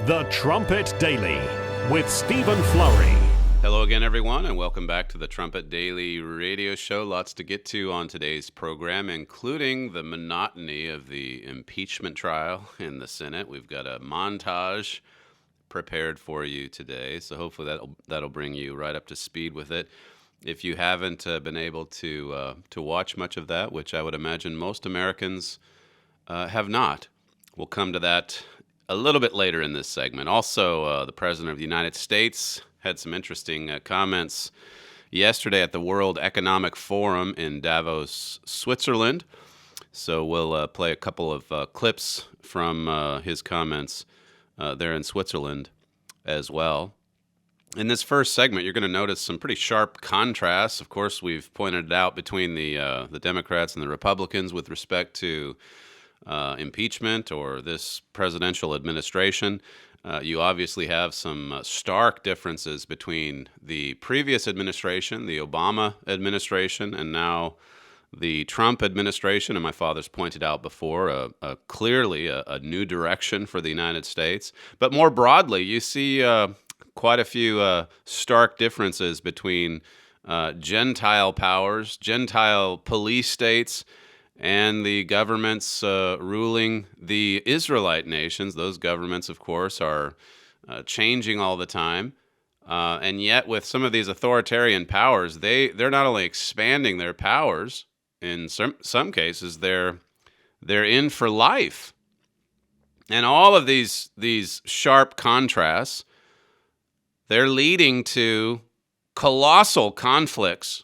The Trumpet Daily with Stephen Flurry. Hello again, everyone, and welcome back to the Trumpet Daily radio show. Lots to get to on today's program, including the monotony of the impeachment trial in the Senate. We've got a montage prepared for you today, so hopefully that'll bring you right up to speed with it. If you haven't been able to watch much of that, which I would imagine most Americans have not, we'll come to that a little bit later in this segment. Also, the President of the United States had some interesting comments yesterday at the World Economic Forum in Davos, Switzerland. So we'll play a couple of clips from his comments there in Switzerland as well. In this first segment, you're going to notice some pretty sharp contrasts. Of course, we've pointed it out between the Democrats and the Republicans with respect to impeachment or this presidential administration. You obviously have some stark differences between the previous administration, the Obama administration, and now the Trump administration. And my father's pointed out before, clearly a new direction for the United States. But more broadly, you see quite a few stark differences between Gentile powers, Gentile police states, and the governments ruling the Israelite nations. Those governments, of course, are changing all the time. And yet, with some of these authoritarian powers, they're not only expanding their powers, in some cases, they're in for life. And all of these sharp contrasts, they're leading to colossal conflicts,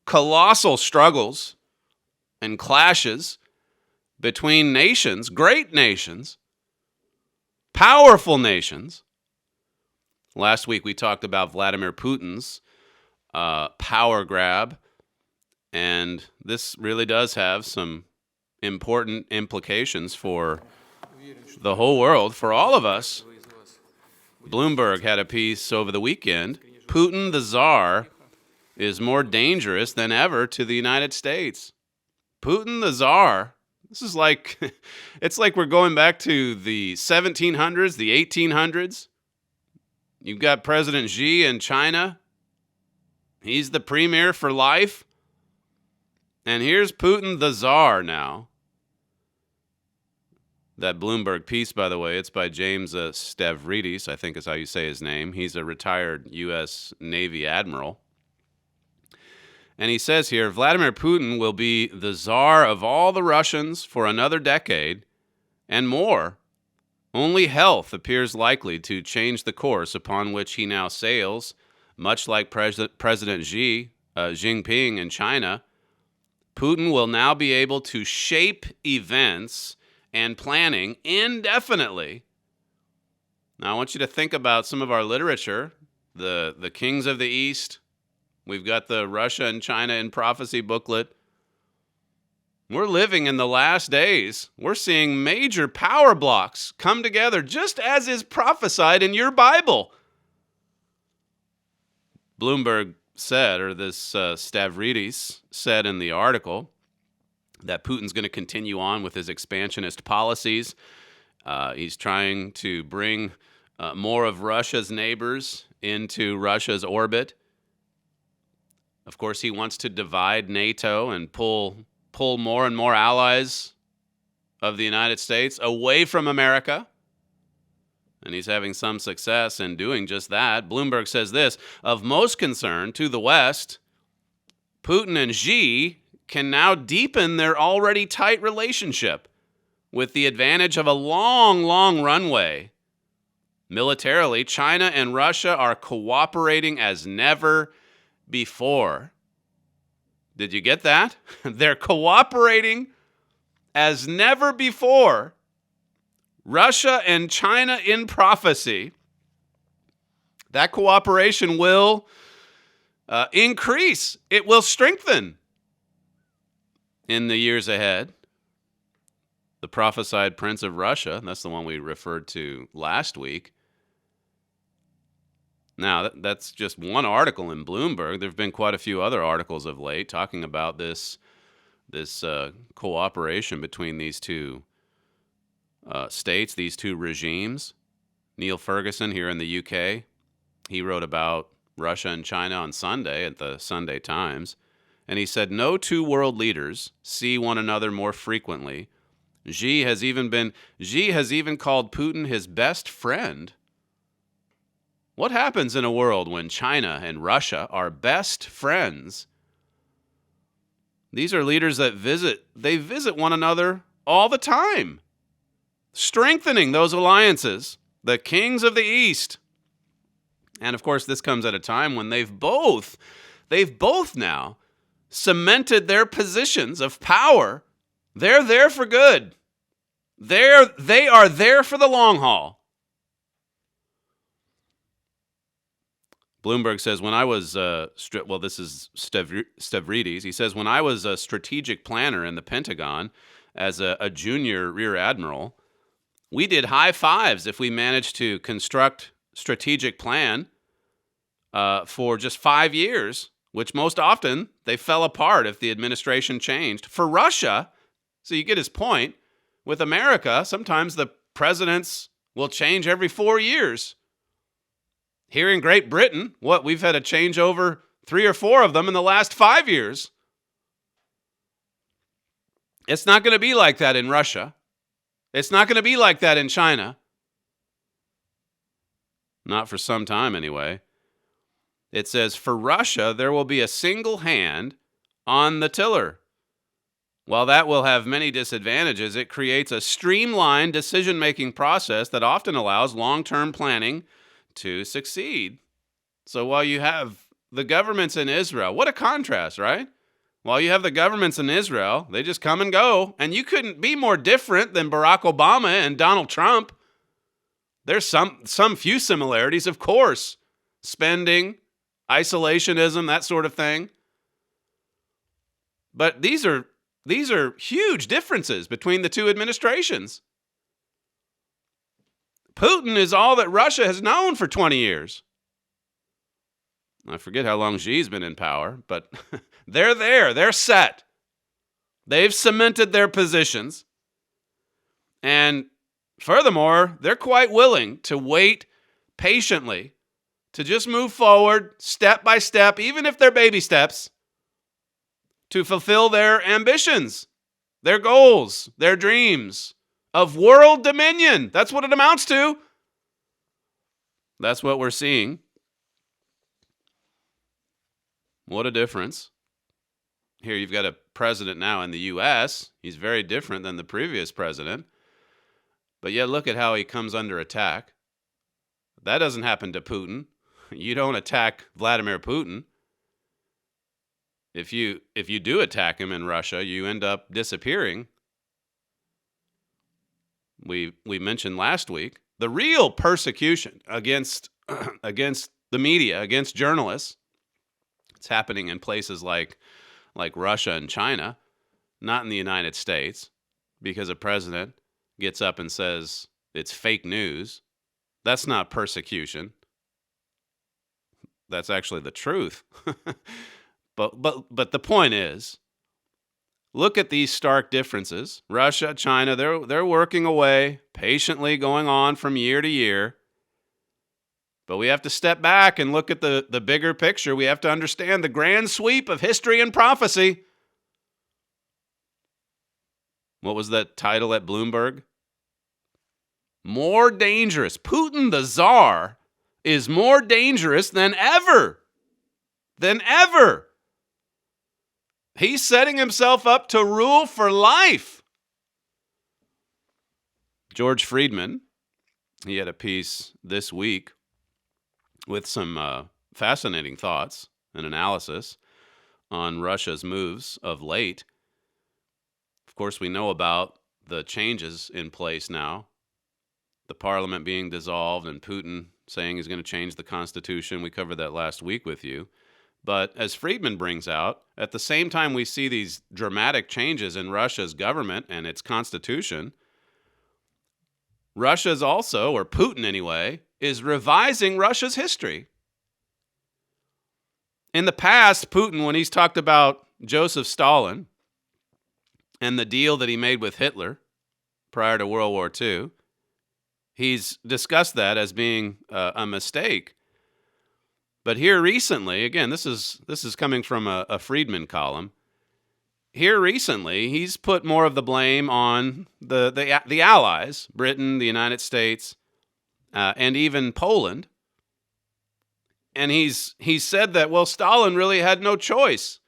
colossal struggles, and clashes between nations, great nations, powerful nations. Last week we talked about Vladimir Putin's power grab, and this really does have some important implications for the whole world, for all of us. Bloomberg had a piece over the weekend. Putin the Tsar is more dangerous than ever to the United States. Putin the Tsar. This is like, it's like we're going back to the 1700s, the 1800s. You've got President Xi in China. He's the premier for life. And here's Putin the Tsar now. That Bloomberg piece, by the way, it's by James Stavridis, I think is how you say his name. He's a retired U.S. Navy admiral. And he says here, Vladimir Putin will be the czar of all the Russians for another decade and more. Only health appears likely to change the course upon which he now sails, much like President Xi Jinping in China. Putin will now be able to shape events and planning indefinitely. Now, I want you to think about some of our literature, the Kings of the East. We've got the Russia and China in Prophecy booklet. We're living in the last days. We're seeing major power blocks come together just as is prophesied in your Bible. Bloomberg said, or this Stavridis said in the article, that Putin's going to continue on with his expansionist policies. He's trying to bring more of Russia's neighbors into Russia's orbit. Of course, he wants to divide NATO and pull more and more allies of the United States away from America. And he's having some success in doing just that. Bloomberg says this, of most concern to the West, Putin and Xi can now deepen their already tight relationship with the advantage of a long, long runway. Militarily, China and Russia are cooperating as never before. Did you get that? They're cooperating as never before. Russia and China in prophecy. That cooperation will increase. It will strengthen in the years ahead. The prophesied Prince of Russia, that's the one we referred to last week. Now, that's just one article in Bloomberg. There have been quite a few other articles of late talking about this cooperation between these two states, these two regimes. Neil Ferguson here in the UK, he wrote about Russia and China on Sunday at the Sunday Times, and he said no two world leaders see one another more frequently. Xi has even called Putin his best friend. What happens in a world when China and Russia are best friends? These are leaders that visit one another all the time, strengthening those alliances, the kings of the East. And of course, this comes at a time when they've both now cemented their positions of power. They're there for good. They are there for the long haul. Bloomberg says, when I was, this is Stavridis. He says, when I was a strategic planner in the Pentagon as a junior rear admiral, we did high fives if we managed to construct strategic plan for just 5 years, which most often they fell apart if the administration changed. For Russia, so you get his point, with America, sometimes the presidents will change every 4 years. Here in Great Britain, we've had a changeover 3 or 4 of them in the last 5 years. It's not going to be like that in Russia. It's not going to be like that in China. Not for some time, anyway. It says, for Russia, there will be a single hand on the tiller. While that will have many disadvantages, it creates a streamlined decision-making process that often allows long-term planning to succeed. So while you have the governments in Israel, what a contrast, right? While you have the governments in Israel, they just come and go, and you couldn't be more different than Barack Obama and Donald Trump. There's some few similarities, of course. Spending, isolationism, that sort of thing. But these are huge differences between the two administrations. Putin is all that Russia has known for 20 years. I forget how long Xi's been in power, but they're there. They're set. They've cemented their positions. And furthermore, they're quite willing to wait patiently, to just move forward step by step, even if they're baby steps, to fulfill their ambitions, their goals, their dreams of world dominion. That's what it amounts to. That's what we're seeing. What a difference. Here you've got a president now in the U.S. He's very different than the previous president. But yet look at how he comes under attack. That doesn't happen to Putin. You don't attack Vladimir Putin. If you do attack him in Russia, you end up disappearing. We mentioned last week the real persecution against the media, against journalists. It's happening in places like Russia and China, not in the United States, because a president gets up and says it's fake news. That's not persecution. That's actually the truth. But the point is, look at these stark differences. Russia, China, they're working away, patiently going on from year to year. But we have to step back and look at the bigger picture. We have to understand the grand sweep of history and prophecy. What was that title at Bloomberg? More dangerous. Putin the Tsar is more dangerous than ever. Than ever. He's setting himself up to rule for life. George Friedman, he had a piece this week with some fascinating thoughts and analysis on Russia's moves of late. Of course, we know about the changes in place now. The parliament being dissolved and Putin saying he's going to change the constitution. We covered that last week with you. But as Friedman brings out, at the same time we see these dramatic changes in Russia's government and its constitution, Russia's also, or Putin anyway, is revising Russia's history. In the past, Putin, when he's talked about Joseph Stalin and the deal that he made with Hitler prior to World War II, He's discussed that as being a mistake. But here recently, again, this is coming from a Friedman column. Here recently, he's put more of the blame on the allies, Britain, the United States, and even Poland. And he's said that, well, Stalin really had no choice.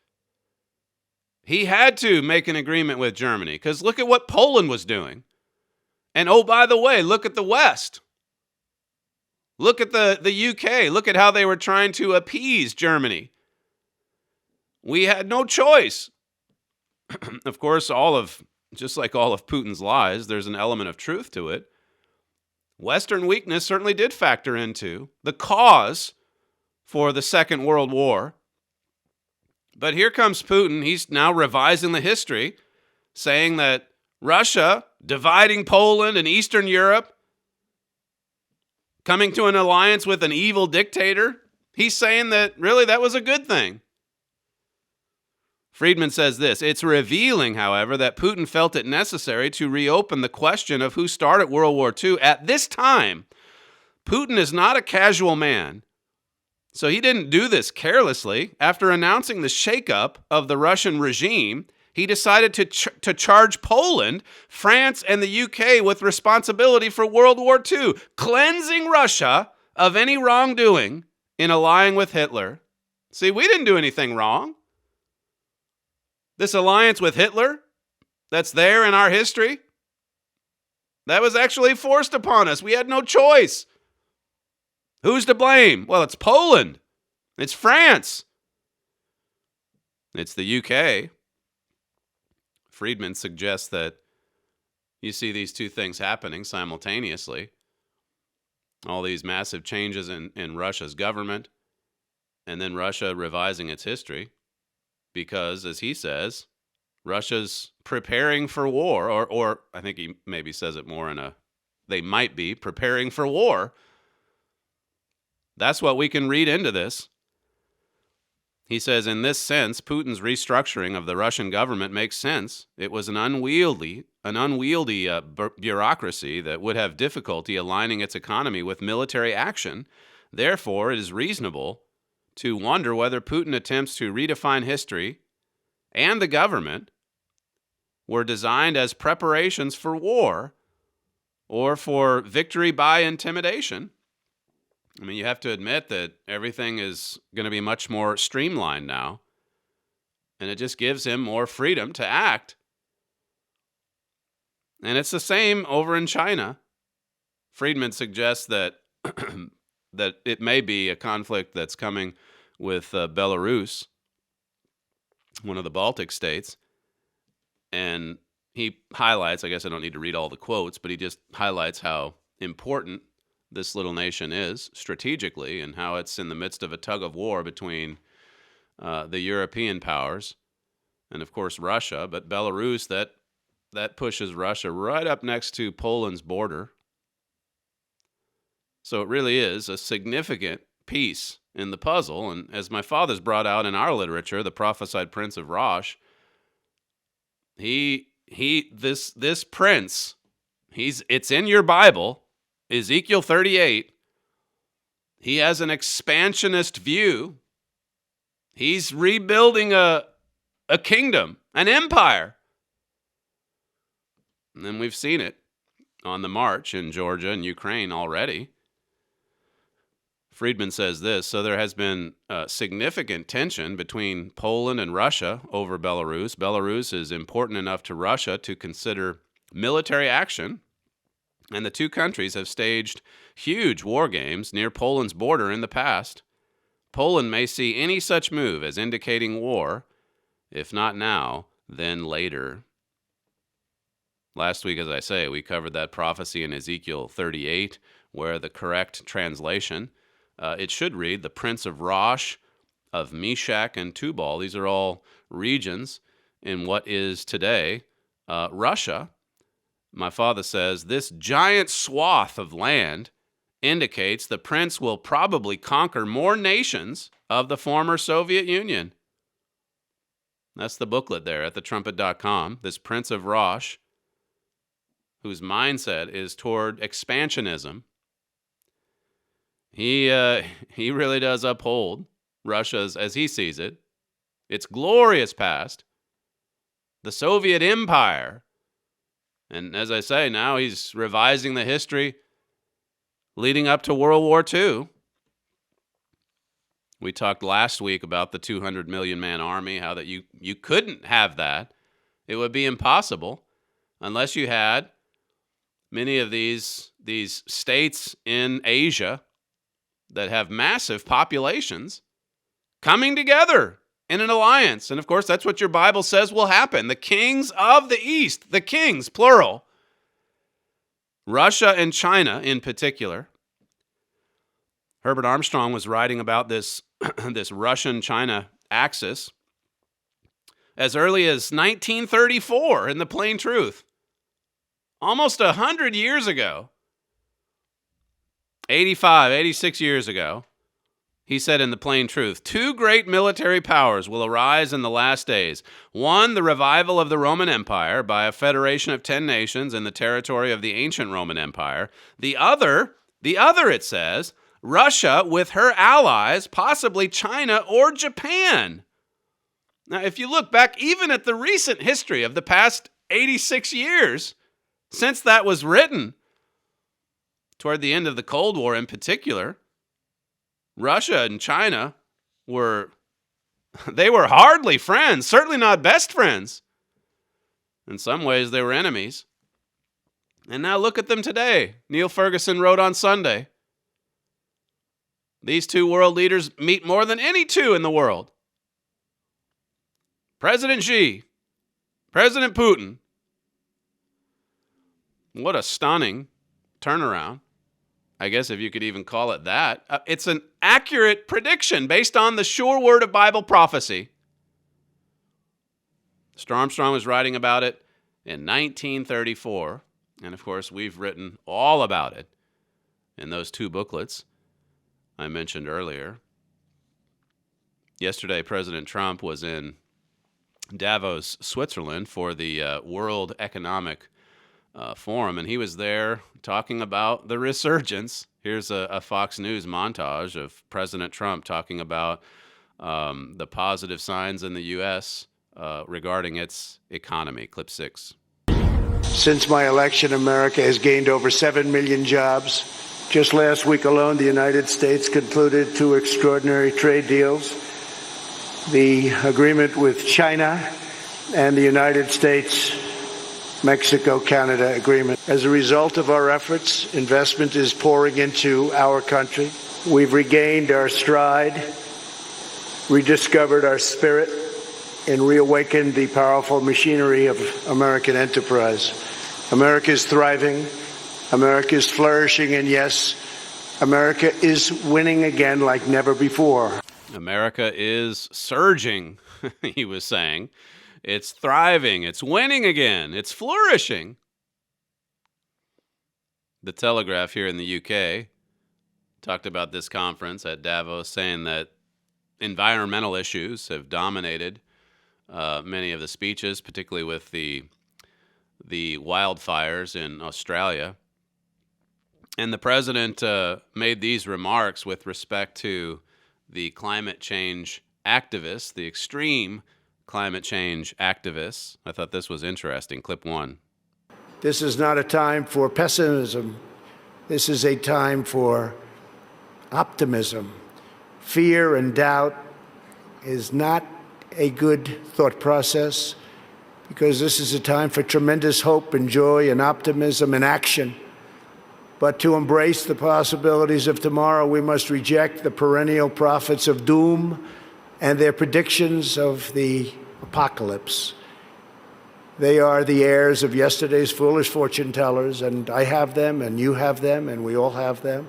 He had to make an agreement with Germany, because look at what Poland was doing. And oh, by the way, look at the West. Look at the UK. Look at how they were trying to appease Germany. We had no choice. Of course, just like all of Putin's lies, there's an element of truth to it. Western weakness certainly did factor into the cause for the Second World War. But here comes Putin. He's now revising the history, saying that Russia dividing Poland and Eastern Europe, coming to an alliance with an evil dictator. He's saying that really that was a good thing. Friedman says this: it's revealing, however, that Putin felt it necessary to reopen the question of who started World War II at this time. Putin is not a casual man, so he didn't do this carelessly. After announcing the shakeup of the Russian regime, he decided to charge Poland, France, and the UK with responsibility for World War II, cleansing Russia of any wrongdoing in allying with Hitler. See, we didn't do anything wrong. This alliance with Hitler that's there in our history, that was actually forced upon us. We had no choice. Who's to blame? Well, it's Poland. It's France. It's the UK. Friedman suggests that you see these two things happening simultaneously. All these massive changes in Russia's government, and then Russia revising its history. Because, as he says, Russia's preparing for war, or I think he maybe says it more they might be preparing for war. That's what we can read into this. He says, in this sense, Putin's restructuring of the Russian government makes sense. It was an unwieldy bureaucracy that would have difficulty aligning its economy with military action. Therefore, it is reasonable to wonder whether Putin attempts to redefine history and the government were designed as preparations for war or for victory by intimidation. I mean, you have to admit that everything is going to be much more streamlined now, and it just gives him more freedom to act. And it's the same over in China. Friedman suggests that that it may be a conflict that's coming with Belarus, one of the Baltic states. And he highlights, I guess I don't need to read all the quotes, but he just highlights how important this little nation is strategically and how it's in the midst of a tug of war between the European powers and, of course, Russia. But Belarus, that pushes Russia right up next to Poland's border. So it really is a significant piece in the puzzle. And as my father's brought out in our literature, the prophesied Prince of Rosh, this prince, it's in your Bible, Ezekiel 38. He has an expansionist view. He's rebuilding a kingdom, an empire. And then we've seen it on the march in Georgia and Ukraine already. Friedman says this: so there has been significant tension between Poland and Russia over Belarus. Belarus is important enough to Russia to consider military action, and the two countries have staged huge war games near Poland's border in the past. Poland may see any such move as indicating war, if not now, then later. Last week, as I say, we covered that prophecy in Ezekiel 38, where the correct translation, it should read, the Prince of Rosh, of Meshach and Tubal. These are all regions in what is today Russia. My father says this giant swath of land indicates the prince will probably conquer more nations of the former Soviet Union. That's the booklet there at thetrumpet.com. This Prince of Rosh whose mindset is toward expansionism, he really does uphold Russia's, as he sees it, its glorious past, the Soviet Empire. And as I say, now he's revising the history leading up to World War II. We talked last week about the 200 million man army, how that you couldn't have that. It would be impossible unless you had many of these states in Asia that have massive populations coming together in an alliance. And of course, that's what your Bible says will happen. The kings of the East, the kings, plural, Russia and China in particular. Herbert Armstrong was writing about this, this Russian-China axis as early as 1934 in The Plain Truth. Almost 100 years ago. 86 years ago. He said in The Plain Truth, 2 great military powers will arise in the last days. One, the revival of the Roman Empire by a federation of 10 nations in the territory of the ancient Roman Empire. The other, it says, Russia with her allies, possibly China or Japan. Now, if you look back even at the recent history of the past 86 years, since that was written, toward the end of the Cold War in particular, Russia and China were hardly friends, certainly not best friends. In some ways, they were enemies. And now look at them today. Neil Ferguson wrote on Sunday, these 2 world leaders meet more than any 2 in the world. President Xi, President Putin. What a stunning turnaround. I guess if you could even call it that. It's an accurate prediction based on the sure word of Bible prophecy. Mr. Armstrong was writing about it in 1934. And of course, we've written all about it in those 2 booklets I mentioned earlier. Yesterday, President Trump was in Davos, Switzerland for the World Economic Forum, and he was there talking about the resurgence. Here's a Fox News montage of President Trump talking about the positive signs in the U.S. Regarding its economy. Clip 6. Since my election, America has gained over 7 million jobs. Just last week alone, the United States concluded 2 extraordinary trade deals. The agreement with China and the United States Mexico-Canada agreement. As a result of our efforts, investment is pouring into our country. We've regained our stride, rediscovered our spirit, and reawakened the powerful machinery of American enterprise. America is thriving. America is flourishing. And yes, America is winning again like never before. America is surging, he was saying. It's thriving. It's winning again. It's flourishing. The Telegraph here in the UK talked about this conference at Davos, saying that environmental issues have dominated many of the speeches, particularly with the wildfires in Australia. And the president made these remarks with respect to the climate change activists, the extreme climate change activists. I thought this was interesting. Clip 1. This is not a time for pessimism. This is a time for optimism. Fear and doubt is not a good thought process, because this is a time for tremendous hope and joy and optimism and action. But to embrace the possibilities of tomorrow, we must reject the perennial prophets of doom and their predictions of the apocalypse. They are the heirs of yesterday's foolish fortune tellers, and I have them, and you have them, and we all have them.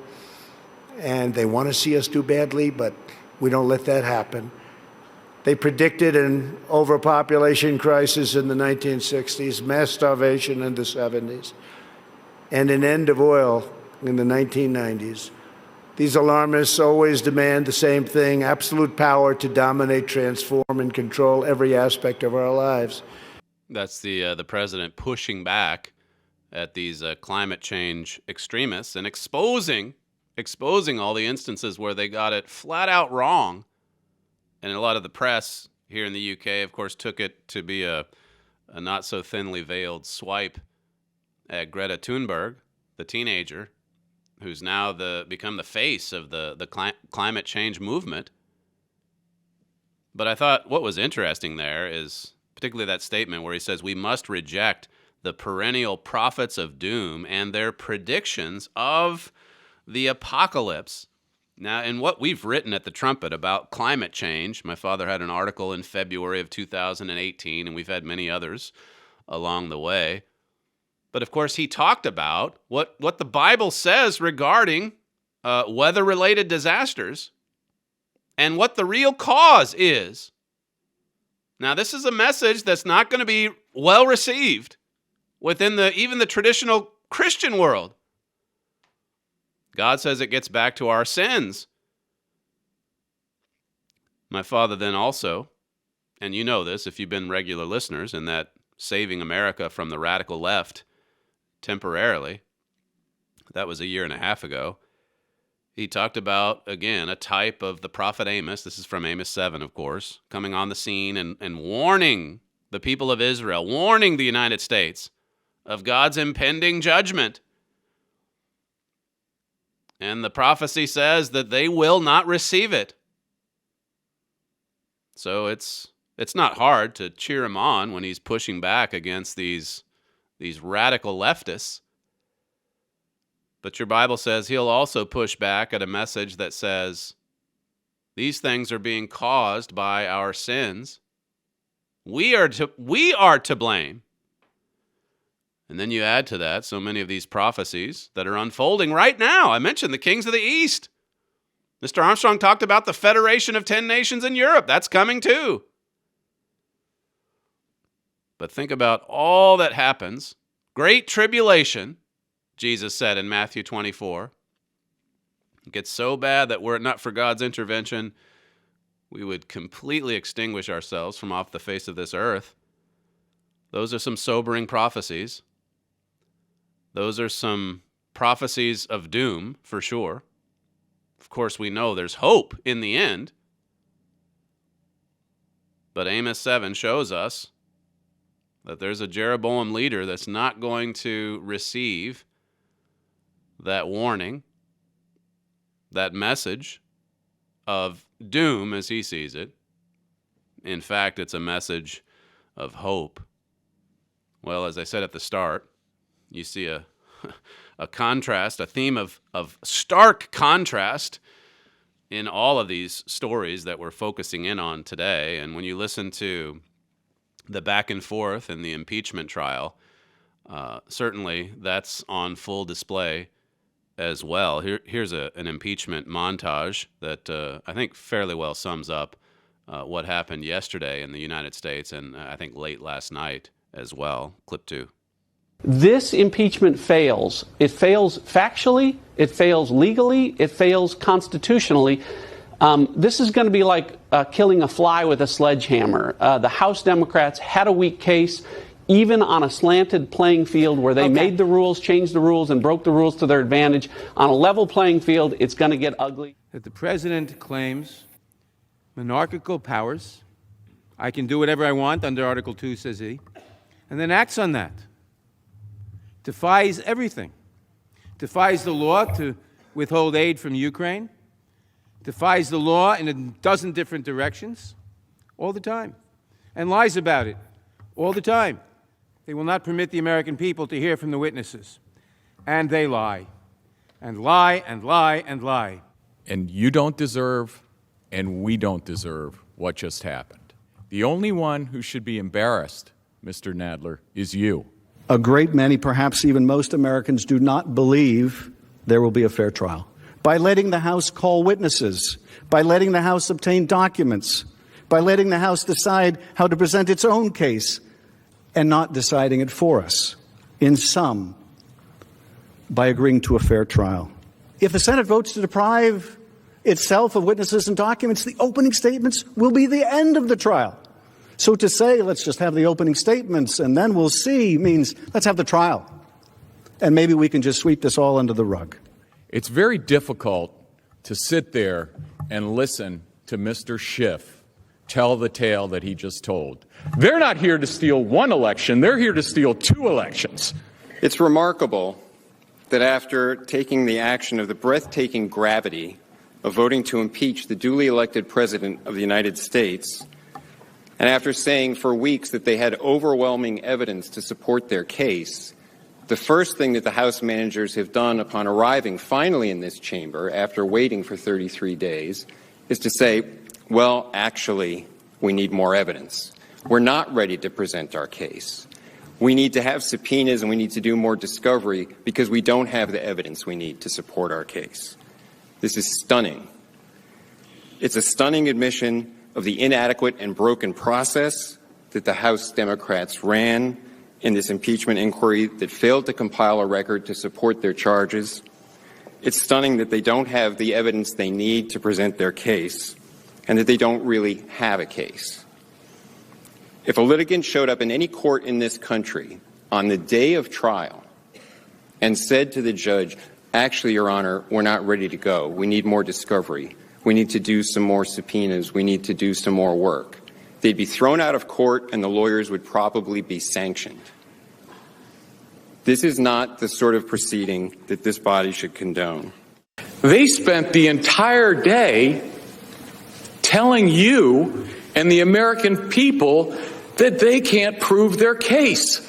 And they want to see us do badly, but we don't let that happen. They predicted an overpopulation crisis in the 1960s, mass starvation in the 70s, and an end of oil in the 1990s. These alarmists always demand the same thing: absolute power to dominate, transform, and control every aspect of our lives. That's the president pushing back at these climate change extremists and exposing all the instances where they got it flat out wrong. And a lot of the press here in the UK, of course, took it to be a not so thinly veiled swipe at Greta Thunberg, the teenager, who's now become the face of the climate change movement. But I thought what was interesting there is particularly that statement where he says we must reject the perennial prophets of doom and their predictions of the apocalypse. Now, in what we've written at the Trumpet about climate change, my father had an article in February of 2018, and we've had many others along the way. But of course, he talked about what the Bible says regarding weather-related disasters and what the real cause is. Now, this is a message that's not going to be well received within even the traditional Christian world. God says it gets back to our sins. My father then also, and you know this if you've been regular listeners, in that saving America from the radical left temporarily, that was 1.5 years ago, he talked about, again, a type of the prophet Amos, this is from Amos 7, of course, coming on the scene and warning the people of Israel, warning the United States of God's impending judgment. And the prophecy says that they will not receive it. So it's not hard to cheer him on when he's pushing back against these radical leftists. But your Bible says he'll also push back at a message that says these things are being caused by our sins. We are to blame. And then you add to that so many of these prophecies that are unfolding right now. I mentioned the kings of the East. Mr. Armstrong talked about the Federation of 10 Nations in Europe. That's coming too. But think about all that happens. Great tribulation, Jesus said in Matthew 24. It gets so bad that were it not for God's intervention, we would completely extinguish ourselves from off the face of this earth. Those are some sobering prophecies. Those are some prophecies of doom, for sure. Of course, we know there's hope in the end. But Amos 7 shows us that there's a Jeroboam leader that's not going to receive that warning, that message of doom as he sees it. In fact, it's a message of hope. Well, as I said at the start, you see a contrast, a theme of stark contrast in all of these stories that we're focusing in on today. And when you listen to the back and forth in the impeachment trial, certainly that's on full display as well. Here's an impeachment montage that I think fairly well sums up what happened yesterday in the United States and I think late last night as well. Clip 2. This impeachment fails. It fails factually, it fails legally, it fails constitutionally. This is going to be like killing a fly with a sledgehammer. The House Democrats had a weak case, even on a slanted playing field where they made the rules, changed the rules, and broke the rules to their advantage. On a level playing field, it's going to get ugly. That the president claims monarchical powers. I can do whatever I want under Article 2, says he, and then acts on that. Defies everything. Defies the law to withhold aid from Ukraine. Defies the law in a dozen different directions all the time. And lies about it all the time. They will not permit the American people to hear from the witnesses. And they lie. And lie and lie and lie. And you don't deserve, and we don't deserve what just happened. The only one who should be embarrassed, Mr. Nadler, is you. A great many, perhaps even most Americans, do not believe there will be a fair trial. By letting the House call witnesses, by letting the House obtain documents, by letting the House decide how to present its own case, and not deciding it for us. In sum, by agreeing to a fair trial. If the Senate votes to deprive itself of witnesses and documents, the opening statements will be the end of the trial. So to say, let's just have the opening statements and then we'll see, means let's have the trial. and maybe we can just sweep this all under the rug. It's very difficult to sit there and listen to Mr. Schiff tell the tale that he just told. They're not here to steal one election. They're here to steal 2 elections. It's remarkable that after taking the action of the breathtaking gravity of voting to impeach the duly elected President of the United States, and after saying for weeks that they had overwhelming evidence to support their case, the first thing that the House managers have done upon arriving finally in this chamber after waiting for 33 days is to say, well, actually, we need more evidence. We're not ready to present our case. We need to have subpoenas and we need to do more discovery because we don't have the evidence we need to support our case. This is stunning. It's a stunning admission of the inadequate and broken process that the House Democrats ran in this impeachment inquiry that failed to compile a record to support their charges. It's stunning that they don't have the evidence they need to present their case and that they don't really have a case. If a litigant showed up in any court in this country on the day of trial and said to the judge, actually, Your Honor, we're not ready to go. We need more discovery. We need to do some more subpoenas. We need to do some more work. They'd be thrown out of court and the lawyers would probably be sanctioned. This is not the sort of proceeding that this body should condone. They spent the entire day telling you and the American people that they can't prove their case.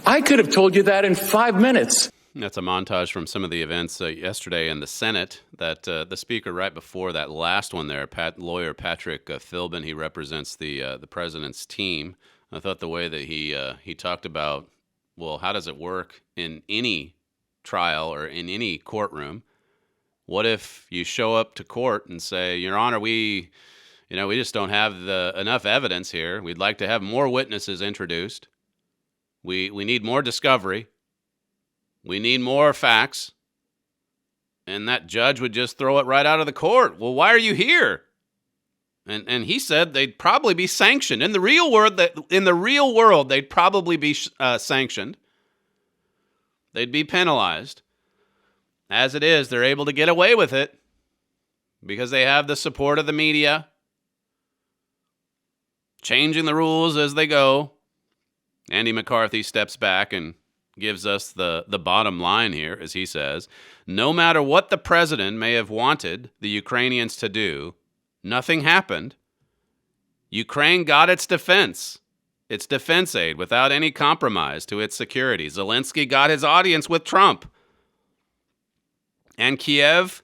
I could have told you that in 5 minutes. That's a montage from some of the events yesterday in the Senate that the speaker right before that last one there, lawyer Patrick Philbin, he represents the president's team. I thought the way that he talked about, well, how does it work in any trial or in any courtroom? What if you show up to court and say, Your Honor, we just don't have enough evidence here. We'd like to have more witnesses introduced. We need more discovery. We need more facts. And that judge would just throw it right out of the court. Well, why are you here? And he said they'd probably be sanctioned. In the real world, they'd probably be sanctioned. They'd be penalized. As it is, they're able to get away with it because they have the support of the media, changing the rules as they go. Andy McCarthy steps back and gives us the bottom line here, as he says. No matter what the president may have wanted the Ukrainians to do, nothing happened. Ukraine got its defense aid without any compromise to its security. Zelensky got his audience with Trump. And Kiev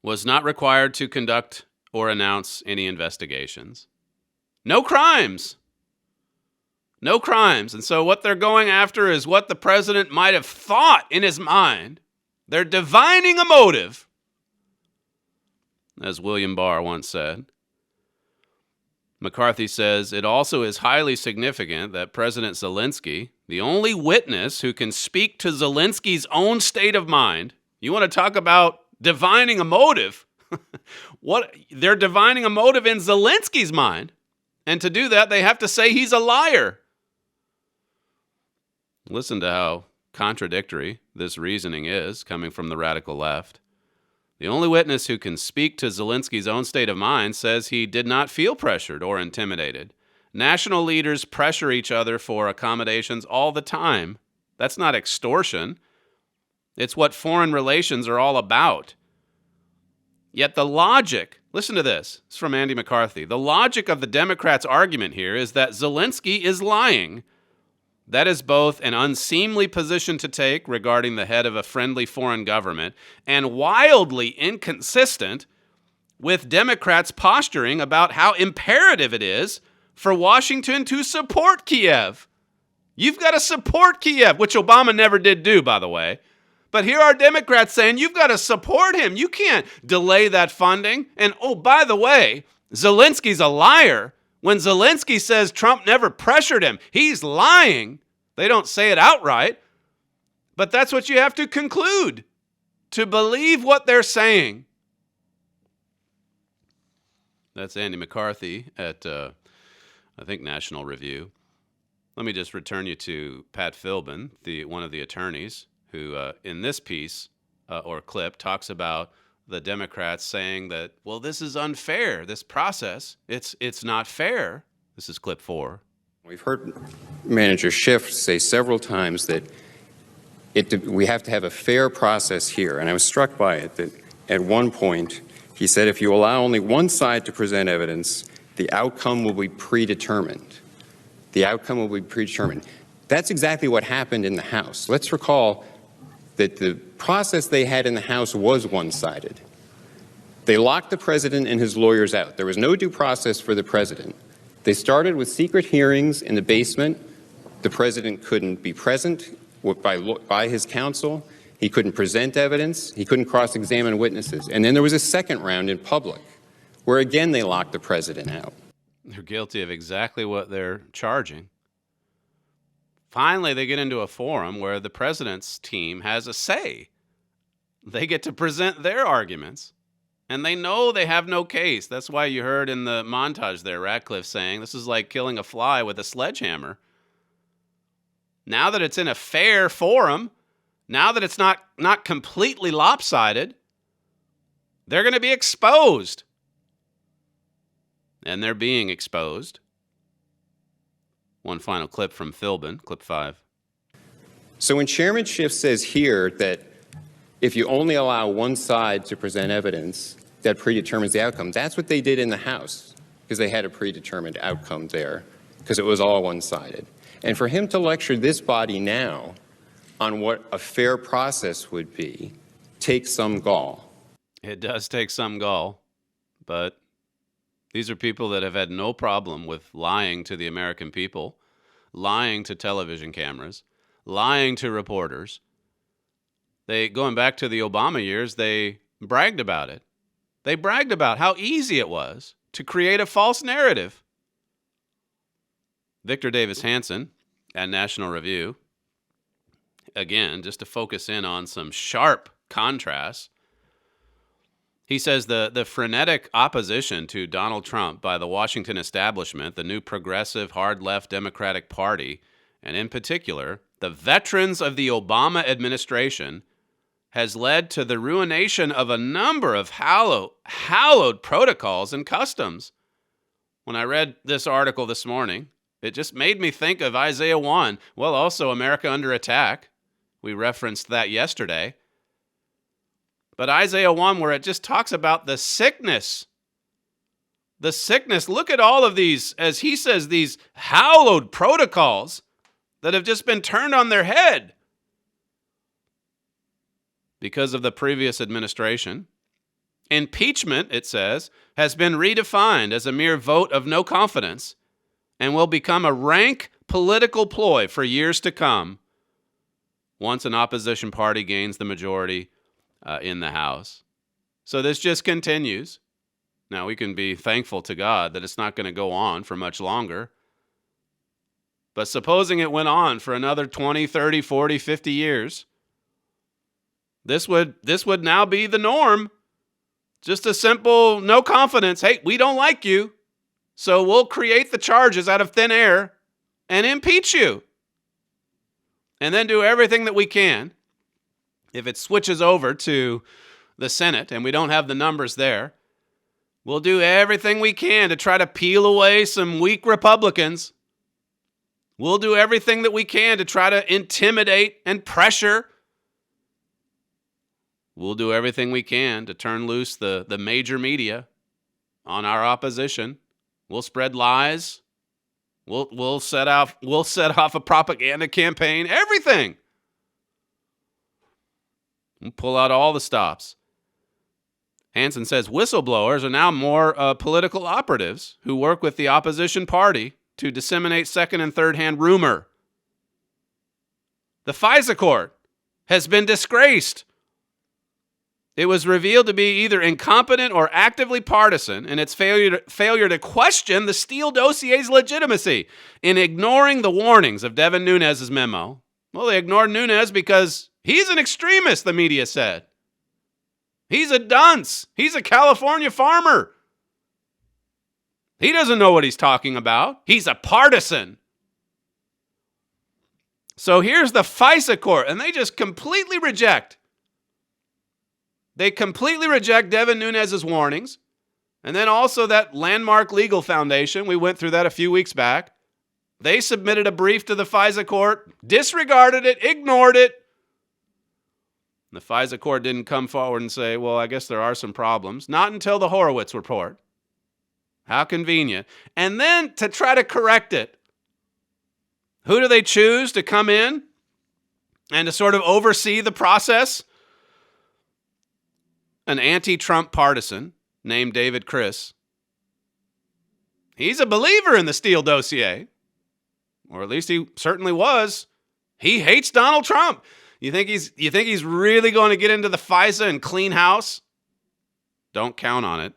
was not required to conduct or announce any investigations. No crimes. No crimes. And so what they're going after is what the president might have thought in his mind. They're divining a motive, as William Barr once said. McCarthy says it also is highly significant that President Zelensky, the only witness who can speak to Zelensky's own state of mind, you want to talk about divining a motive? They're divining a motive in Zelensky's mind. And to do that, they have to say he's a liar. Listen to how contradictory this reasoning is coming from the radical left. The only witness who can speak to Zelensky's own state of mind says he did not feel pressured or intimidated. National leaders pressure each other for accommodations all the time. That's not extortion. It's what foreign relations are all about. Yet the logic, listen to this, it's from Andy McCarthy. The logic of the Democrats' argument here is that Zelensky is lying. That is both an unseemly position to take regarding the head of a friendly foreign government and wildly inconsistent with Democrats posturing about how imperative it is for Washington to support Kiev. You've got to support Kiev, which Obama never did do, by the way. But here are Democrats saying you've got to support him. You can't delay that funding. And oh, by the way, Zelensky's a liar. When Zelensky says Trump never pressured him, he's lying. They don't say it outright, but that's what you have to conclude, to believe what they're saying. That's Andy McCarthy at, I think, National Review. Let me just return you to Pat Philbin, one of the attorneys who in this piece or clip talks about the Democrats saying that, well, this is unfair, this process, it's not fair. This is clip 4. We've heard Manager Schiff say several times that we have to have a fair process here, and I was struck by it that at one point he said if you allow only one side to present evidence, the outcome will be predetermined. The outcome will be predetermined. That's exactly what happened in the House. Let's recall that the process they had in the House was one-sided. They locked the president and his lawyers out. There was no due process for the president. They started with secret hearings in the basement. The president couldn't be present by his counsel. He couldn't present evidence. He couldn't cross-examine witnesses. And then there was a second round in public, where again they locked the president out. They're guilty of exactly what they're charging. Finally, they get into a forum where the president's team has a say. They get to present their arguments, and they know they have no case. That's why you heard in the montage there Ratcliffe saying this is like killing a fly with a sledgehammer. Now that it's in a fair forum, now that it's not completely lopsided, they're going to be exposed. And they're being exposed. One final clip from Philbin, clip 5. So when Chairman Schiff says here that if you only allow one side to present evidence, that predetermines the outcome, that's what they did in the House, because they had a predetermined outcome there, because it was all one-sided. And for him to lecture this body now on what a fair process would be takes some gall. It does take some gall, but these are people that have had no problem with lying to the American people, lying to television cameras, lying to reporters. Going back to the Obama years, they bragged about it. They bragged about how easy it was to create a false narrative. Victor Davis Hanson at National Review, again, just to focus in on some sharp contrasts, he says the frenetic opposition to Donald Trump by the Washington establishment, the new progressive hard-left Democratic Party, and in particular, the veterans of the Obama administration, has led to the ruination of a number of hallowed protocols and customs. When I read this article this morning, it just made me think of Isaiah 1. Well, also America Under Attack. We referenced that yesterday. But Isaiah 1, where it just talks about the sickness. The sickness. Look at all of these, as he says, these hallowed protocols that have just been turned on their head because of the previous administration. Impeachment, it says, has been redefined as a mere vote of no confidence and will become a rank political ploy for years to come once an opposition party gains the majority in the House. So this just continues. Now, we can be thankful to God that it's not going to go on for much longer. But supposing it went on for another 20, 30, 40, 50 years, this would now be the norm. Just a simple no confidence. Hey, we don't like you, so we'll create the charges out of thin air and impeach you. And then do everything that we can. If it switches over to the Senate and we don't have the numbers there, we'll do everything we can to try to peel away some weak Republicans. We'll do everything that we can to try to intimidate and pressure. We'll do everything we can to turn loose the major media on our opposition. We'll spread lies. We'll set off a propaganda campaign. Everything. We'll pull out all the stops. Hansen says whistleblowers are now more political operatives who work with the opposition party to disseminate second and third-hand rumor. The FISA court has been disgraced. It was revealed to be either incompetent or actively partisan in its failure to question the Steele dossier's legitimacy in ignoring the warnings of Devin Nunes's memo. Well, they ignored Nunes because he's an extremist, the media said. He's a dunce. He's a California farmer. He doesn't know what he's talking about. He's a partisan. So here's the FISA court, and they just completely reject. They completely reject Devin Nunes's warnings. And then also that Landmark Legal Foundation, we went through that a few weeks back. They submitted a brief to the FISA court, disregarded it, ignored it. The FISA court didn't come forward and say, well, I guess there are some problems. Not until the Horowitz report. How convenient. And then to try to correct it, who do they choose to come in and to sort of oversee the process? An anti-Trump partisan named David Criss. He's a believer in the Steele dossier, or at least he certainly was. He hates Donald Trump. You think he's really going to get into the FISA and clean house? Don't count on it.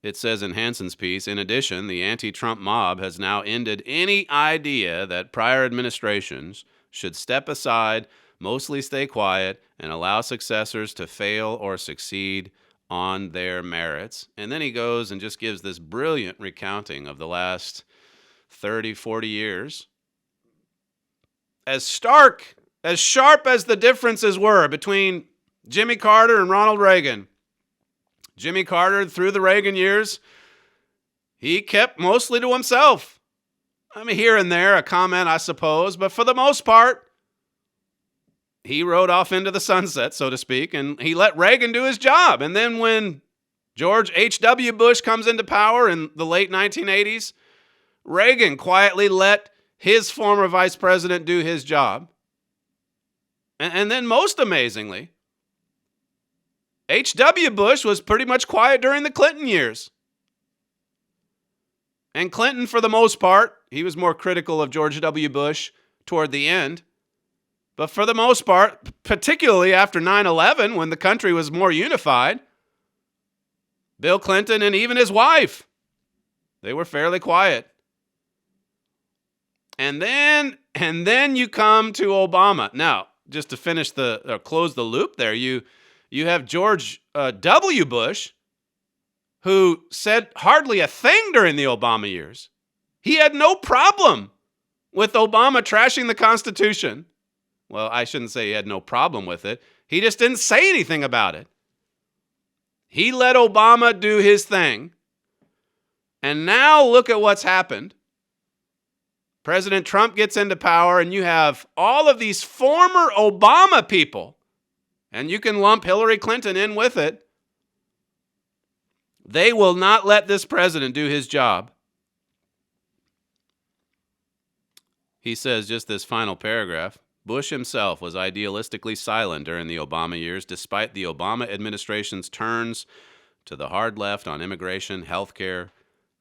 It says in Hanson's piece, in addition, the anti-Trump mob has now ended any idea that prior administrations should step aside, mostly stay quiet, and allow successors to fail or succeed on their merits. And then he goes and just gives this brilliant recounting of the last 30, 40 years. As stark, as sharp as the differences were between Jimmy Carter and Ronald Reagan. Jimmy Carter, through the Reagan years, he kept mostly to himself. I mean, here and there, a comment, I suppose, but for the most part, he rode off into the sunset, so to speak, and he let Reagan do his job. And then when George H.W. Bush comes into power in the late 1980s, Reagan quietly let his former vice president do his job. And then most amazingly, H.W. Bush was pretty much quiet during the Clinton years. And Clinton, for the most part, he was more critical of George W. Bush toward the end. But for the most part, particularly after 9/11, when the country was more unified, Bill Clinton and even his wife, they were fairly quiet. And then you come to Obama. Now, just to finish close the loop there, you have George W. Bush, who said hardly a thing during the Obama years. He had no problem with Obama trashing the Constitution. Well, I shouldn't say he had no problem with it. He just didn't say anything about it. He let Obama do his thing. And now look at what's happened. President Trump gets into power, and you have all of these former Obama people, and you can lump Hillary Clinton in with it. They will not let this president do his job. He says, just this final paragraph, Bush himself was idealistically silent during the Obama years, despite the Obama administration's turns to the hard left on immigration, healthcare,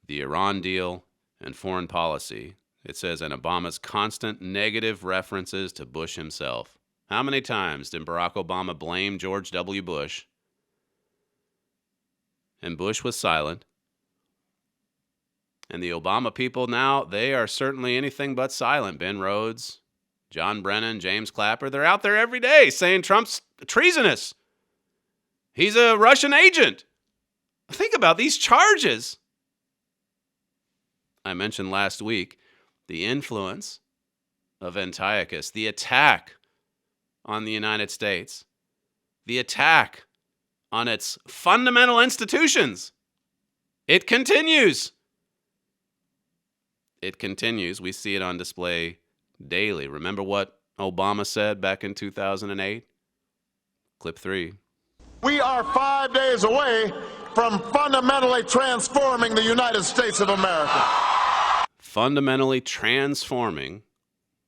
the Iran deal, and foreign policy. It says, and Obama's constant negative references to Bush himself. How many times did Barack Obama blame George W. Bush? And Bush was silent. And the Obama people now, they are certainly anything but silent. Ben Rhodes, John Brennan, James Clapper, they're out there every day saying Trump's treasonous. He's a Russian agent. Think about these charges. I mentioned last week the influence of Antiochus, the attack on the United States, the attack on its fundamental institutions. It continues. It continues. We see it on display daily. Remember what Obama said back in 2008? Clip 3. We are 5 days away from fundamentally transforming the United States of America. Fundamentally transforming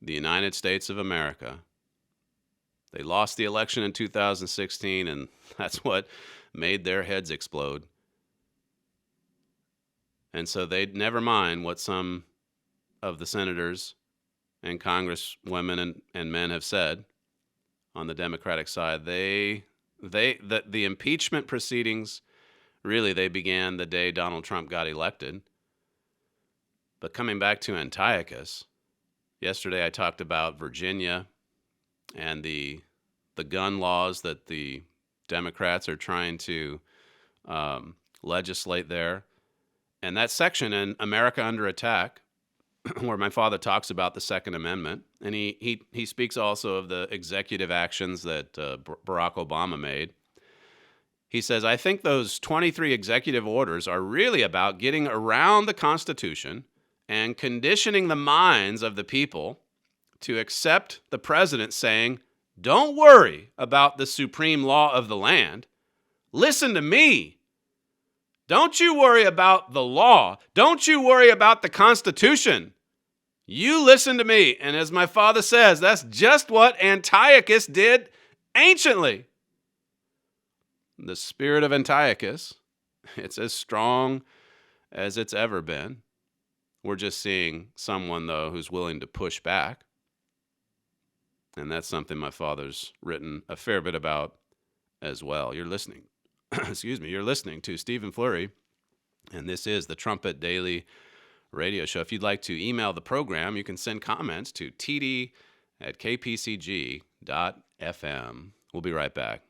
the United States of America. They lost the election in 2016, and that's what made their heads explode. And so they'd never mind what some of the senators and congresswomen and men have said on the Democratic side. The impeachment proceedings, really, they began the day Donald Trump got elected. But coming back to Antiochus, yesterday I talked about Virginia and the gun laws that the Democrats are trying to legislate there. And that section in America Under Attack, where my father talks about the Second Amendment, and he speaks also of the executive actions that Barack Obama made. He says, I think those 23 executive orders are really about getting around the Constitution and conditioning the minds of the people to accept the president saying, don't worry about the supreme law of the land. Listen to me. Don't you worry about the law. Don't you worry about the Constitution. You listen to me. And as my father says, that's just what Antiochus did anciently. The spirit of Antiochus, it's as strong as it's ever been. We're just seeing someone, though, who's willing to push back. And that's something my father's written a fair bit about as well. You're listening, you're listening to Stephen Flurry, and this is the Trumpet Daily radio show. If you'd like to email the program, you can send comments to td@kpcg.fm. We'll be right back.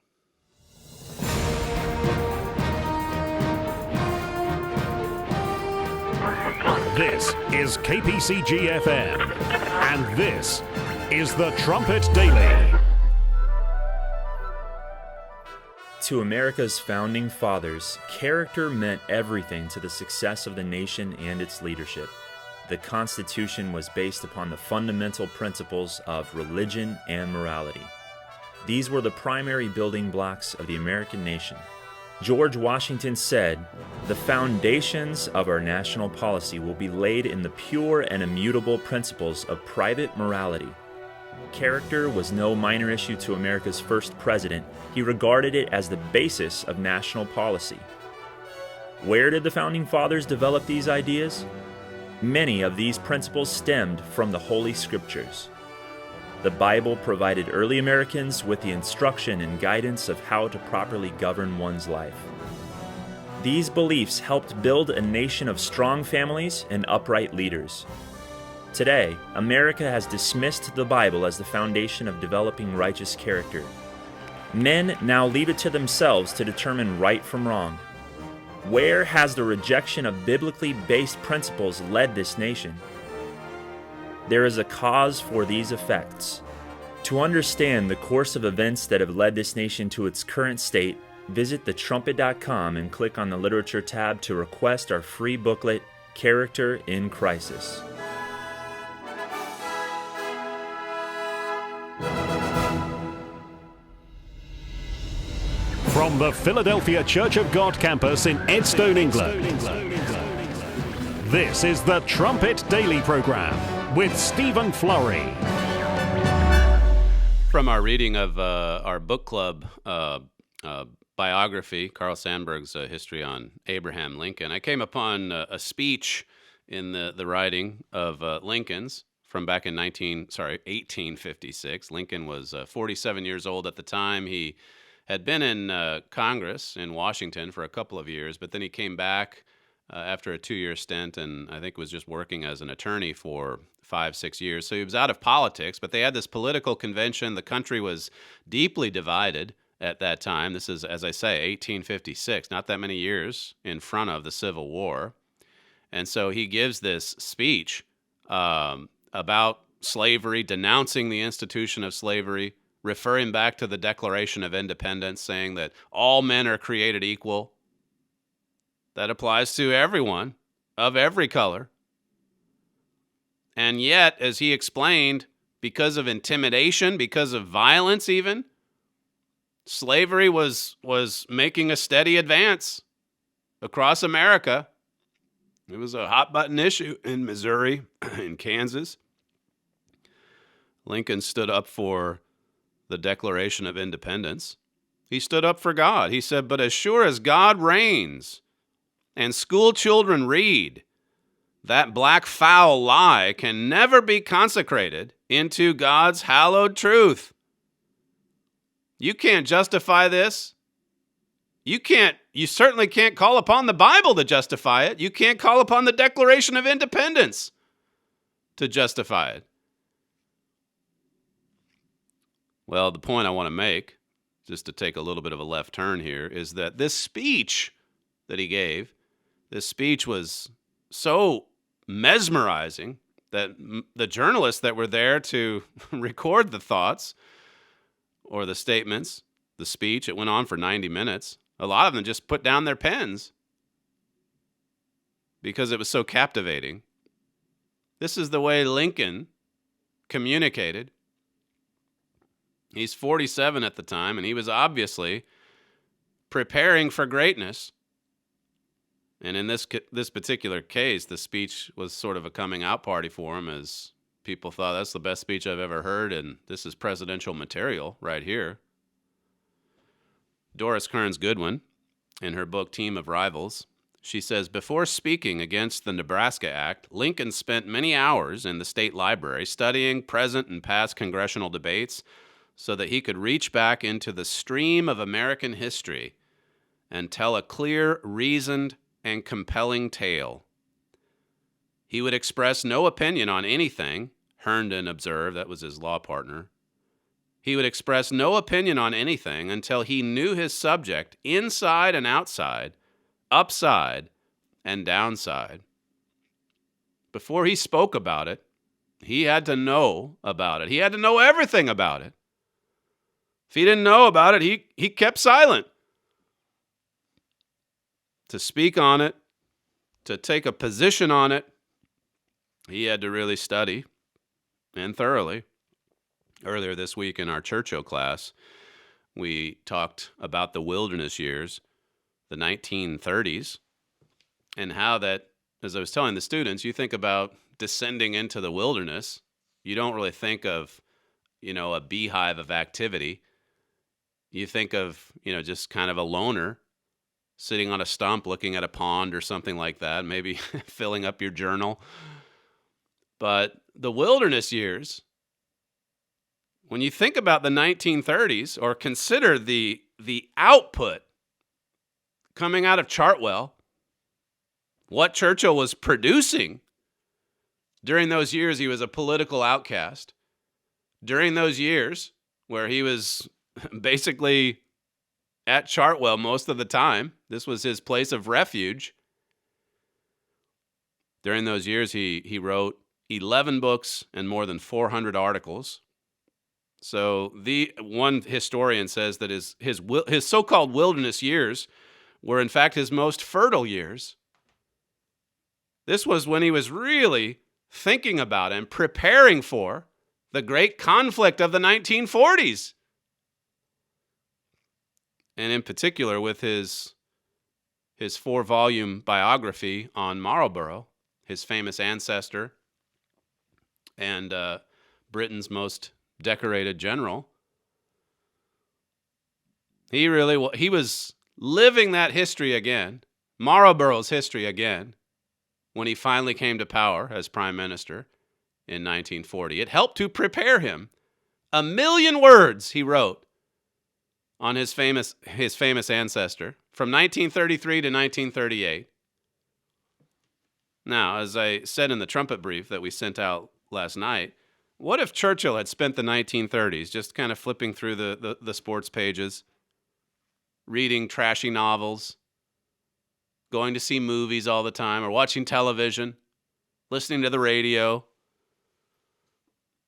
This is KPCG-FM, and this is the Trumpet Daily. To America's founding fathers, character meant everything to the success of the nation and its leadership. The Constitution was based upon the fundamental principles of religion and morality. These were the primary building blocks of the American nation. George Washington said, "The foundations of our national policy will be laid in the pure and immutable principles of private morality." Character was no minor issue to America's first president. He regarded it as the basis of national policy. Where did the Founding Fathers develop these ideas? Many of these principles stemmed from the Holy Scriptures. The Bible provided early Americans with the instruction and guidance of how to properly govern one's life. These beliefs helped build a nation of strong families and upright leaders. Today, America has dismissed the Bible as the foundation of developing righteous character. Men now leave it to themselves to determine right from wrong. Where has the rejection of biblically based principles led this nation? There is a cause for these effects. To understand the course of events that have led this nation to its current state, visit thetrumpet.com and click on the Literature tab to request our free booklet, Character in Crisis. From the Philadelphia Church of God campus in Edstone, England, this is the Trumpet Daily program with Stephen Flurry. From our reading of our book club biography, Carl Sandburg's history on Abraham Lincoln, I came upon a speech in the writing of Lincoln's from back in 1856. Lincoln was 47 years old at the time. He had been in Congress in Washington for a couple of years, but then he came back after a 2-year stint, and I think was just working as an attorney for 5-6 years. So he was out of politics, but they had this political convention. The country was deeply divided at that time. This is, as I say, 1856, not that many years in front of the Civil War. And so he gives this speech about slavery, denouncing the institution of slavery, referring back to the Declaration of Independence, saying that all men are created equal. That applies to everyone of every color. And yet, as he explained, because of intimidation, because of violence even, slavery was making a steady advance across America. It was a hot-button issue in Missouri, in Kansas. Lincoln stood up for the Declaration of Independence. He stood up for God. He said, "But as sure as God reigns and school children read, that black foul lie can never be consecrated into God's hallowed truth." You can't justify this. You certainly can't call upon the Bible to justify it. You can't call upon the Declaration of Independence to justify it. Well, the point I want to make, just to take a little bit of a left turn here, is that this speech that he gave, this speech was so mesmerizing that the journalists that were there to record the thoughts or the statements, the speech, it went on for 90 minutes. A lot of them just put down their pens because it was so captivating. This is the way Lincoln communicated. He's 47 at the time, and he was obviously preparing for greatness. And in this particular case, the speech was sort of a coming out party for him, as people thought, that's the best speech I've ever heard, and this is presidential material right here. Doris Kearns Goodwin, in her book Team of Rivals, she says, before speaking against the Nebraska Act, Lincoln spent many hours in the state library studying present and past congressional debates so that he could reach back into the stream of American history and tell a clear, reasoned, and compelling tale. He would express no opinion on anything, Herndon observed, that was his law partner. He would express no opinion on anything until he knew his subject inside and outside, upside and downside. Before he spoke about it, he had to know about it. He had to know everything about it. If he didn't know about it, he kept silent. To speak on it, to take a position on it, he had to really study, and thoroughly. Earlier this week in our Churchill class, we talked about the wilderness years, the 1930s, and how that, as I was telling the students, you think about descending into the wilderness, you don't really think of, a beehive of activity. You think of, just kind of a loner sitting on a stump looking at a pond or something like that, maybe filling up your journal. But the wilderness years, when you think about the 1930s or consider the output coming out of Chartwell, what Churchill was producing during those years, he was a political outcast. During those years where he was basically at Chartwell most of the time, this was his place of refuge. During those years, he wrote 11 books and more than 400 articles. So the one historian says that his so-called wilderness years were in fact his most fertile years. This was when he was really thinking about and preparing for the great conflict of the 1940s. And in particular with his 4-volume biography on Marlborough, his famous ancestor and Britain's most decorated general. He was living that history again, Marlborough's history again, when he finally came to power as prime minister in 1940. It helped to prepare him. 1 million words he wrote on his famous ancestor from 1933 to 1938. Now, as I said in the trumpet brief that we sent out last night, what if Churchill had spent the 1930s just kind of flipping through the sports pages, reading trashy novels, going to see movies all the time, or watching television, listening to the radio?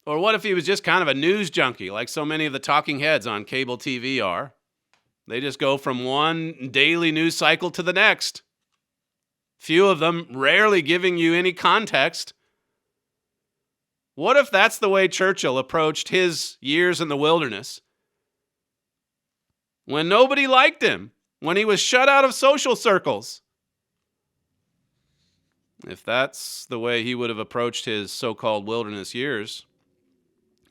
Or what if he was just kind of a news junkie, like so many of the talking heads on cable TV are? They just go from one daily news cycle to the next. Few of them rarely giving you any context. What if that's the way Churchill approached his years in the wilderness? When nobody liked him, when he was shut out of social circles. If that's the way he would have approached his so-called wilderness years,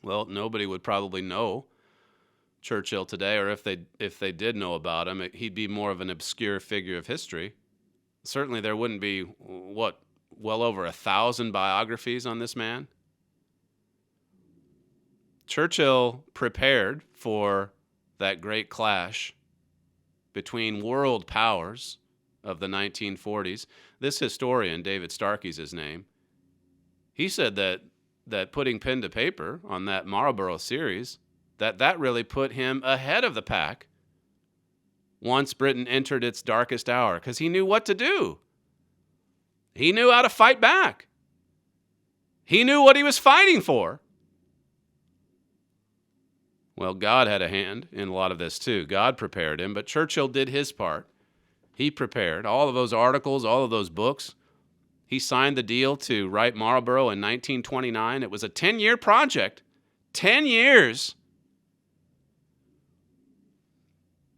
well, nobody would probably know Churchill today, or if they did know about him, he'd be more of an obscure figure of history. Certainly there wouldn't be, well over 1,000 biographies on this man. Churchill prepared for that great clash between world powers of the 1940s. This historian, David Starkey's his name, he said that putting pen to paper on that Marlborough series, that really put him ahead of the pack once Britain entered its darkest hour, because he knew what to do. He knew how to fight back. He knew what he was fighting for. Well, God had a hand in a lot of this too. God prepared him, but Churchill did his part. He prepared all of those articles, all of those books. He signed the deal to write Marlborough in 1929. It was a 10-year project. 10 years.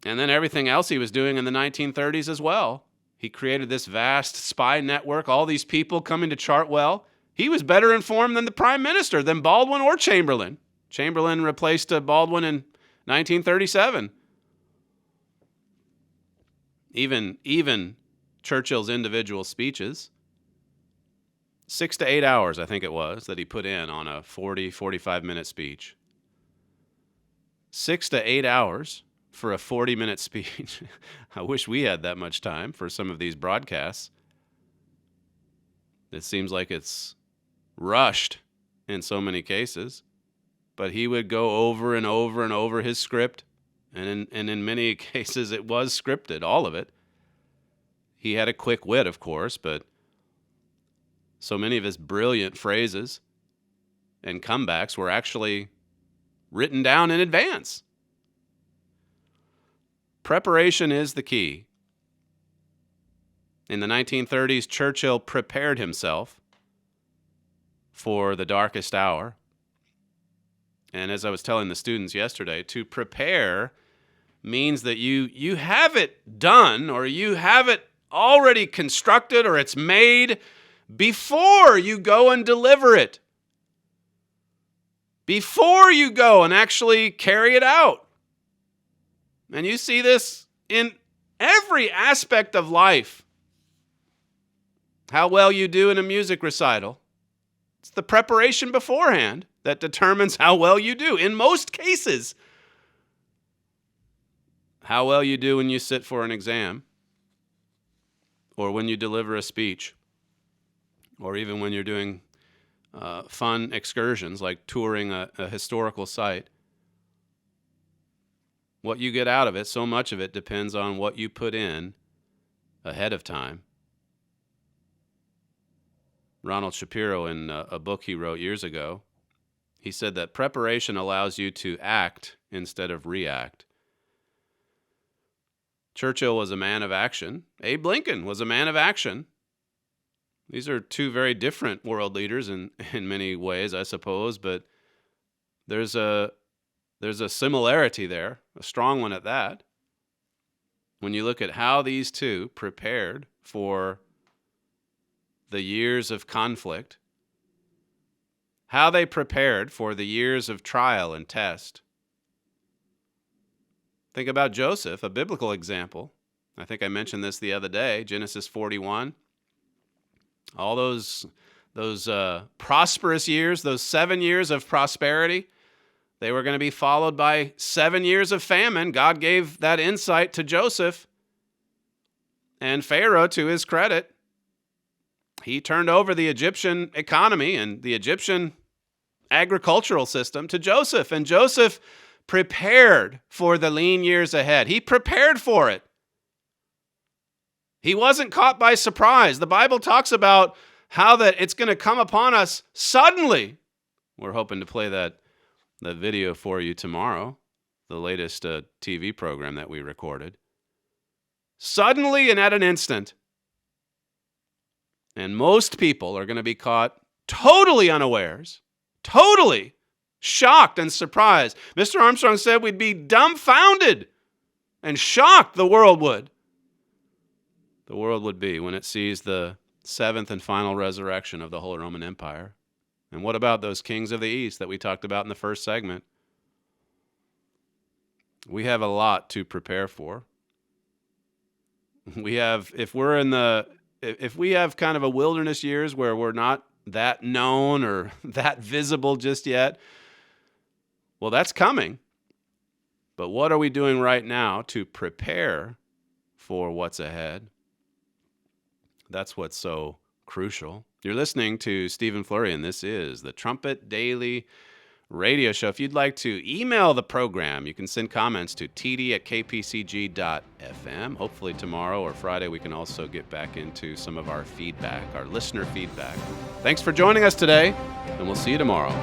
And then everything else he was doing in the 1930s as well. He created this vast spy network, all these people coming to Chartwell. He was better informed than the prime minister, than Baldwin or Chamberlain. Chamberlain replaced Baldwin in 1937. Even Churchill's individual speeches, 6 to 8 hours, I think it was, that he put in on a 45-minute speech. 6 to 8 hours for a 40-minute speech. I wish we had that much time for some of these broadcasts. It seems like it's rushed in so many cases. But he would go over and over and over his script, and in many cases it was scripted, all of it. He had a quick wit, of course, but so many of his brilliant phrases and comebacks were actually written down in advance. Preparation is the key. In the 1930s, Churchill prepared himself for the darkest hour. And as I was telling the students yesterday, to prepare means that you have it done, or you have it already constructed, or it's made before you go and deliver it. Before you go and actually carry it out. And you see this in every aspect of life. How well you do in a music recital. It's the preparation beforehand that determines how well you do. In most cases, how well you do when you sit for an exam, or when you deliver a speech, or even when you're doing fun excursions like touring a historical site. What you get out of it, so much of it depends on what you put in ahead of time. Ronald Shapiro, in a book he wrote years ago, he said that preparation allows you to act instead of react. Churchill was a man of action. Abe Lincoln was a man of action. These are two very different world leaders in many ways, I suppose, but there's a similarity there, a strong one at that. When you look at how these two prepared for the years of conflict, how they prepared for the years of trial and test. Think about Joseph, a biblical example. I think I mentioned this the other day, Genesis 41. All those prosperous years, those 7 years of prosperity, they were going to be followed by 7 years of famine. God gave that insight to Joseph. And Pharaoh, to his credit, he turned over the Egyptian economy and the Egyptian agricultural system to Joseph. And Joseph prepared for the lean years ahead. He prepared for it. He wasn't caught by surprise. The Bible talks about how that it's going to come upon us suddenly. We're hoping to play that video for you tomorrow, the latest TV program that we recorded. Suddenly and at an instant. And most people are going to be caught totally unawares, totally shocked and surprised. Mr. Armstrong said we'd be dumbfounded and shocked, the world would. The world would be when it sees the seventh and final resurrection of the Holy Roman Empire. And what about those kings of the East that we talked about in the first segment? We have a lot to prepare for. We have, if we have kind of a wilderness years where we're not that known or that visible just yet, well, that's coming. But what are we doing right now to prepare for what's ahead? That's what's so crucial. You're listening to Stephen Flurry, and this is the Trumpet Daily radio show. If you'd like to email the program, you can send comments to td@kpcg.fm. Hopefully tomorrow or Friday we can also get back into some of our feedback, our listener feedback. Thanks for joining us today, and we'll see you tomorrow.